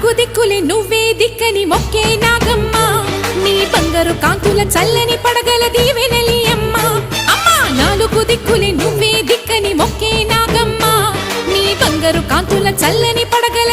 నాలుగు దిక్కులే నువ్వే దిక్కని మొక్కే నాగమ్మ నీ బంగారు కాంతుల చల్లని పడగల దీవెనలి అమ్మ అమ్మా నాలుగు దిక్కులే నువ్వే దిక్కని మొక్కే నాగమ్మ నీ బంగారు కాంతుల చల్లని పడగల